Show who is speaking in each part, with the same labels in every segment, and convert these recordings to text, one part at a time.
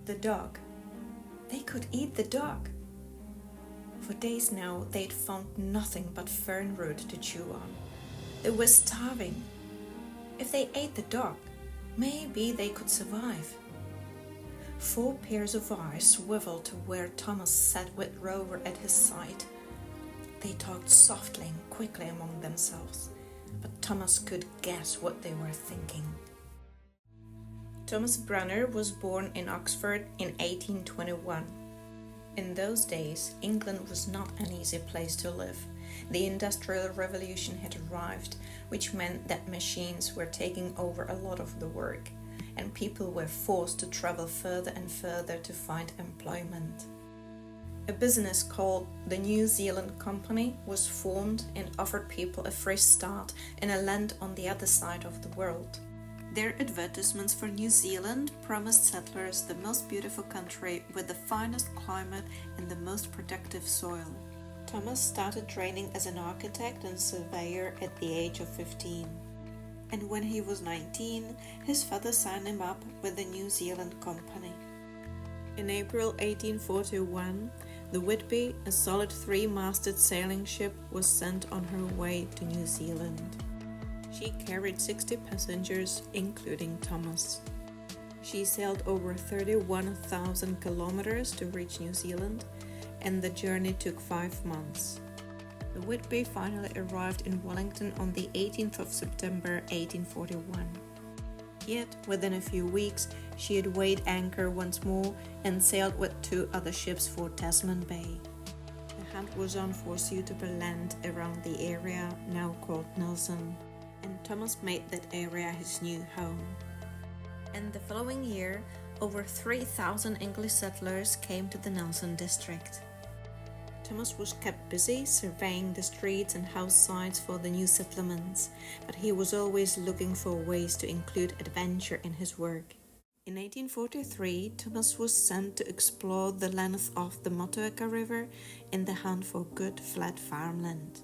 Speaker 1: The dog. They could eat the dog. For days now, they'd found nothing but fern root to chew on. They were starving. If they ate the dog, maybe they could survive. 4 pairs of eyes swiveled to where Thomas sat with Rover at his side. They talked softly and quickly among themselves, but Thomas could guess what they were thinking. Thomas Brunner was born in Oxford in 1821. In those days, England was not an easy place to live. The Industrial Revolution had arrived, which meant that machines were taking over a lot of the work, and people were forced to travel further and further to find employment. A business called the New Zealand Company was formed and offered people a fresh start in a land on the other side of the world. Their advertisements for New Zealand promised settlers the most beautiful country with the finest climate and the most productive soil. Thomas started training as an architect and surveyor at the age of 15. And when he was 19, his father signed him up with the New Zealand Company. In April 1841, the Whitby, a solid 3-masted sailing ship, was sent on her way to New Zealand. She carried 60 passengers, including Thomas. She sailed over 31,000 kilometers to reach New Zealand, and the journey took 5 months. The Whitby finally arrived in Wellington on the 18th of September 1841. Yet, within a few weeks, she had weighed anchor once more and sailed with 2 other ships for Tasman Bay. The hunt was on for suitable land around the area now called Nelson, and Thomas made that area his new home. And the following year, over 3,000 English settlers came to the Nelson district. Thomas was kept busy surveying the streets and house sites for the new settlements, but he was always looking for ways to include adventure in his work. In 1843, Thomas was sent to explore the length of the Aotearoa River in the hunt for good flat farmland.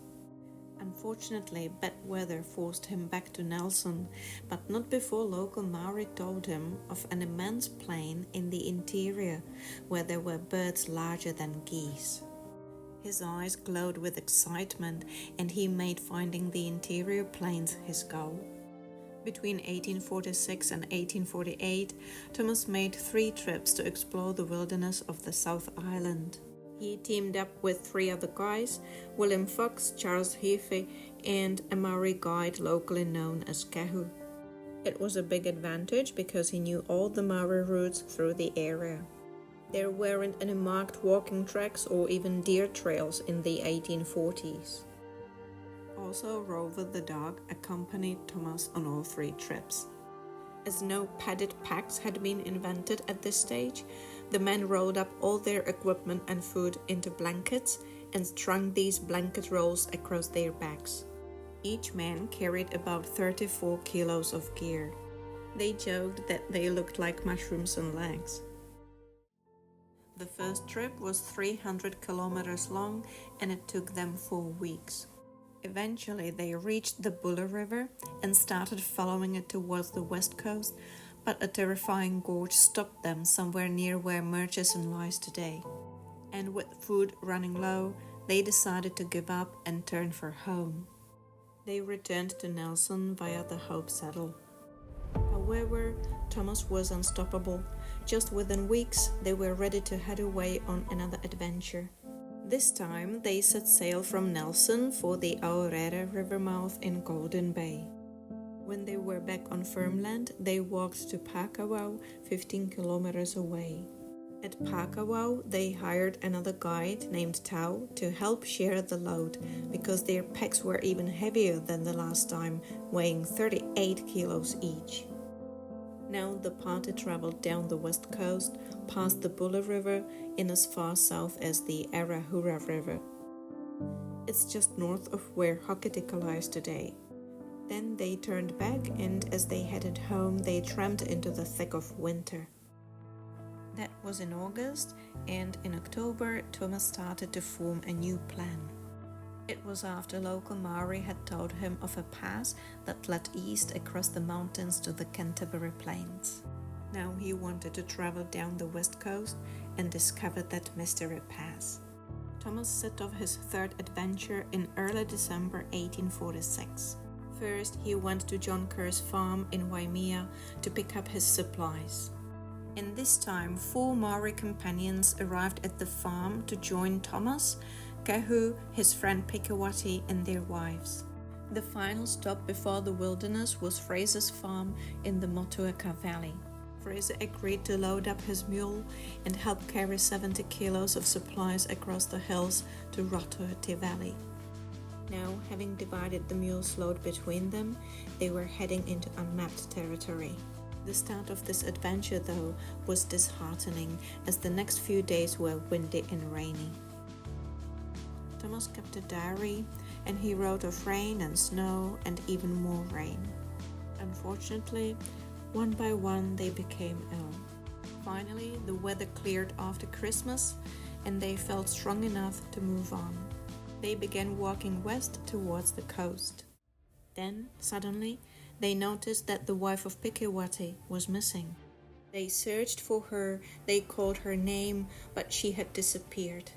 Speaker 1: Unfortunately, bad weather forced him back to Nelson, but not before local Maori told him of an immense plain in the interior where there were birds larger than geese. His eyes glowed with excitement, and he made finding the interior plains his goal. Between 1846 and 1848, Thomas made 3 trips to explore the wilderness of the South Island. He teamed up with 3 other guys, William Fox, Charles Heafy, and a Maori guide locally known as Kahu. It was a big advantage because he knew all the Maori routes through the area. There weren't any marked walking tracks or even deer trails in the 1840s. Also, Rover the dog accompanied Thomas on all 3 trips. As no padded packs had been invented at this stage, the men rolled up all their equipment and food into blankets and strung these blanket rolls across their backs. Each man carried about 34 kilos of gear. They joked that they looked like mushrooms on legs. The first trip was 300 kilometers long, and it took them 4 weeks. Eventually, they reached the Buller River and started following it towards the west coast, but a terrifying gorge stopped them somewhere near where Murchison lies today. And with food running low, they decided to give up and turn for home. They returned to Nelson via the Hope Saddle. However, Thomas was unstoppable. Just within weeks, they were ready to head away on another adventure. This time, they set sail from Nelson for the Aotearoa River mouth in Golden Bay. When they were back on firm land, they walked to Pakawau, 15 kilometers away. At Pakawau, they hired another guide named Tau to help share the load because their packs were even heavier than the last time, weighing 38 kilos each. Now the party traveled down the west coast, past the Buller River, in as far south as the Arahura River. It's just north of where Hokitika lies today. Then they turned back, and as they headed home, they tramped into the thick of winter. That was in August, and in October, Thomas started to form a new plan. It was after local Maori had told him of a pass that led east across the mountains to the Canterbury Plains. Now he wanted to travel down the west coast and discover that mystery pass. Thomas set off his third adventure in early December 1846. First, he went to John Kerr's farm in Waimea to pick up his supplies. In this time, 4 Maori companions arrived at the farm to join Thomas, Kehu, his friend Pikawati, and their wives. The final stop before the wilderness was Fraser's farm in the Motueka Valley. Fraser agreed to load up his mule and help carry 70 kilos of supplies across the hills to Aotearoa Valley. Now, having divided the mule's load between them, they were heading into unmapped territory. The start of this adventure, though, was disheartening, as the next few days were windy and rainy. Thomas kept a diary, and he wrote of rain and snow and even more rain. Unfortunately, one by one they became ill. Finally, the weather cleared after Christmas, and they felt strong enough to move on. They began walking west towards the coast. Then, suddenly, they noticed that the wife of Pikawati was missing. They searched for her, they called her name, but she had disappeared.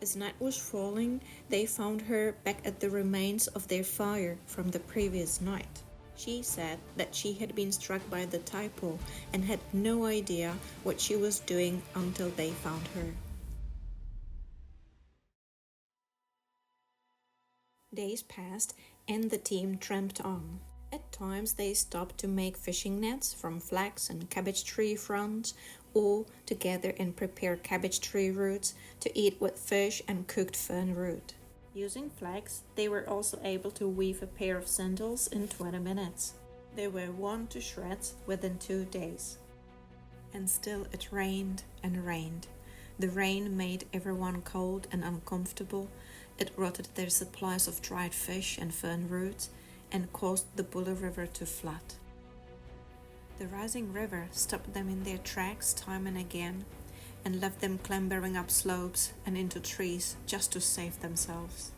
Speaker 1: As night was falling, they found her back at the remains of their fire from the previous night. She said that she had been struck by the taipo and had no idea what she was doing until they found her. Days passed and the team tramped on. At times they stopped to make fishing nets from flax and cabbage tree fronds, or to gather and prepare cabbage tree roots to eat with fish and cooked fern root. Using flax, they were also able to weave a pair of sandals in 20 minutes. They were worn to shreds within 2 days. And still it rained and rained. The rain made everyone cold and uncomfortable. It rotted their supplies of dried fish and fern roots and caused the Buller River to flood. The rising river stopped them in their tracks time and again and left them clambering up slopes and into trees just to save themselves.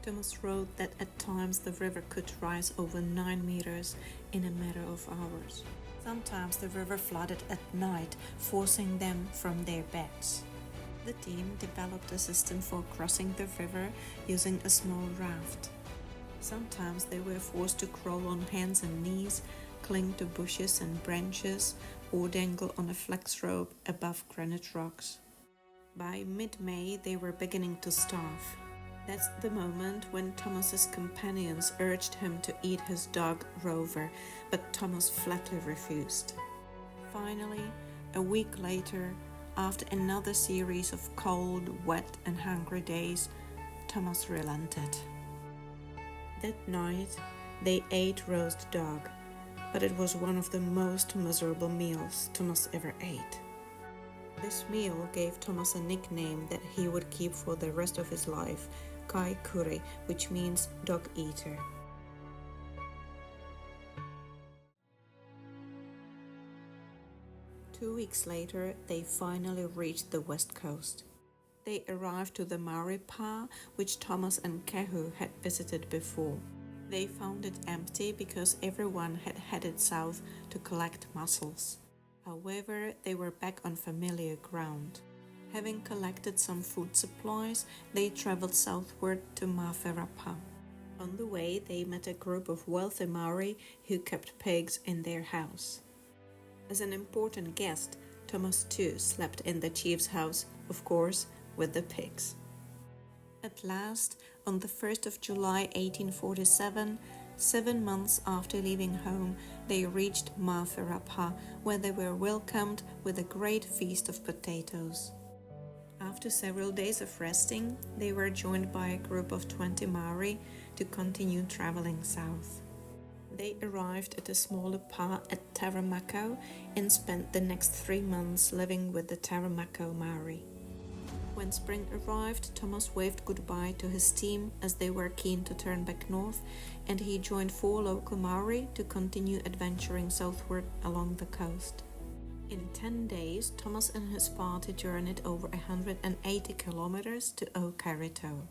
Speaker 1: Thomas wrote that at times the river could rise over 9 meters in a matter of hours. Sometimes the river flooded at night, forcing them from their beds. The team developed a system for crossing the river using a small raft. Sometimes they were forced to crawl on hands and knees, cling to bushes and branches, or dangle on a flax rope above granite rocks. By mid-May, they were beginning to starve. That's the moment when Thomas's companions urged him to eat his dog Rover, but Thomas flatly refused. Finally, a week later, after another series of cold, wet, and hungry days, Thomas relented. That night, they ate roast dog, but it was one of the most miserable meals Thomas ever ate. This meal gave Thomas a nickname that he would keep for the rest of his life, Kai Kuri, which means dog eater. Two weeks later, they finally reached the west coast. They arrived to the Maori Pa, which Thomas and Kehu had visited before. They found it empty because everyone had headed south to collect mussels. However, they were back on familiar ground. Having collected some food supplies, they traveled southward to Mawherapa. On the way, they met a group of wealthy Maori who kept pigs in their house. As an important guest, Thomas too slept in the chief's house, of course, with the pigs. At last, on the 1st of July 1847, 7 months after leaving home, they reached Mawherapa, where they were welcomed with a great feast of potatoes. After several days of resting, they were joined by a group of 20 Maori to continue traveling south. They arrived at a smaller pa at Taramako and spent the next 3 months living with the Taramako Maori. When spring arrived, Thomas waved goodbye to his team as they were keen to turn back north, and he joined 4 local Maori to continue adventuring southward along the coast. In 10 days, Thomas and his party journeyed over 180 kilometers to Aotearoa.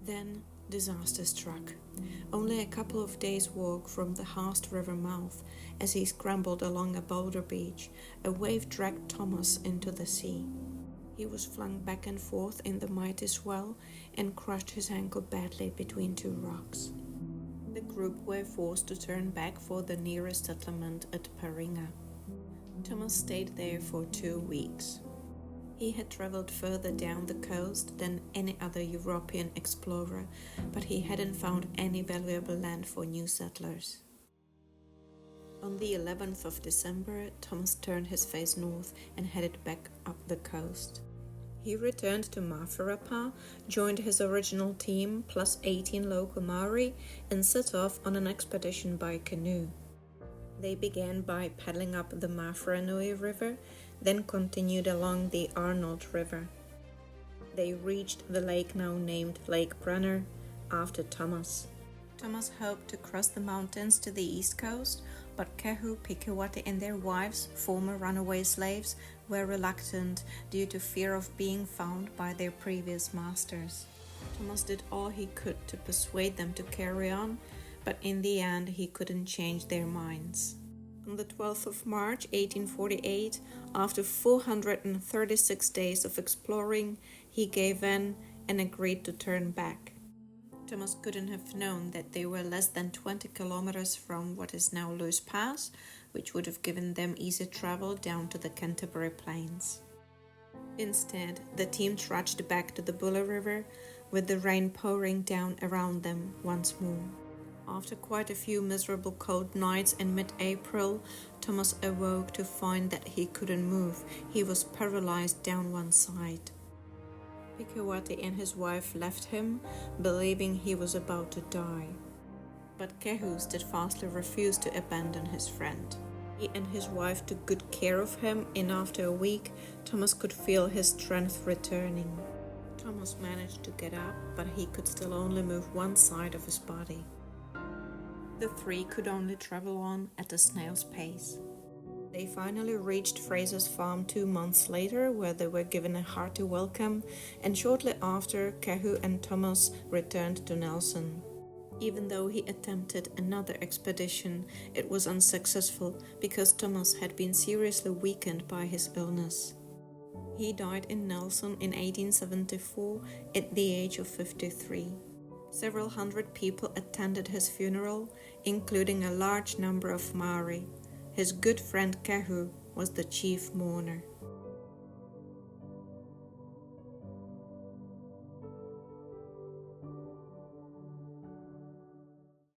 Speaker 1: Then Disaster struck. Only a couple of days' walk from the Haast River mouth, as he scrambled along a boulder beach, a wave dragged Thomas into the sea. He was flung back and forth in the mighty swell and crushed his ankle badly between two rocks. The group were forced to turn back for the nearest settlement at Paringa. Thomas stayed there for 2 weeks. He had traveled further down the coast than any other European explorer, but he hadn't found any valuable land for new settlers. On the 11th of December, Thomas turned his face north and headed back up the coast. He returned to Mawharapa, joined his original team plus 18 local Maori, and set off on an expedition by canoe. They began by paddling up the Mawharanui River, then continued along the Arnold River. They reached the lake now named Lake Brunner after Thomas. Thomas hoped to cross the mountains to the east coast, but Kehu, Pikewate and their wives, former runaway slaves, were reluctant due to fear of being found by their previous masters. Thomas did all he could to persuade them to carry on, but in the end he couldn't change their minds. On the 12th of March 1848, after 436 days of exploring, he gave in and agreed to turn back. Thomas couldn't have known that they were less than 20 kilometers from what is now Lewis Pass, which would have given them easy travel down to the Canterbury Plains. Instead, the team trudged back to the Buller River, with the rain pouring down around them once more. After quite a few miserable cold nights in mid-April, Thomas awoke to find that he couldn't move. He was paralyzed down one side. Pikewate and his wife left him, believing he was about to die. But Kehu steadfastly refused to abandon his friend. He and his wife took good care of him, and after a week, Thomas could feel his strength returning. Thomas managed to get up, but he could still only move one side of his body. The three could only travel on at a snail's pace. They finally reached Fraser's farm 2 months later, where they were given a hearty welcome, and shortly after, Kehu and Thomas returned to Nelson. Even though he attempted another expedition, it was unsuccessful because Thomas had been seriously weakened by his illness. He died in Nelson in 1874 at the age of 53. Several hundred people attended his funeral, including a large number of Maori. His good friend Kehu was the chief mourner.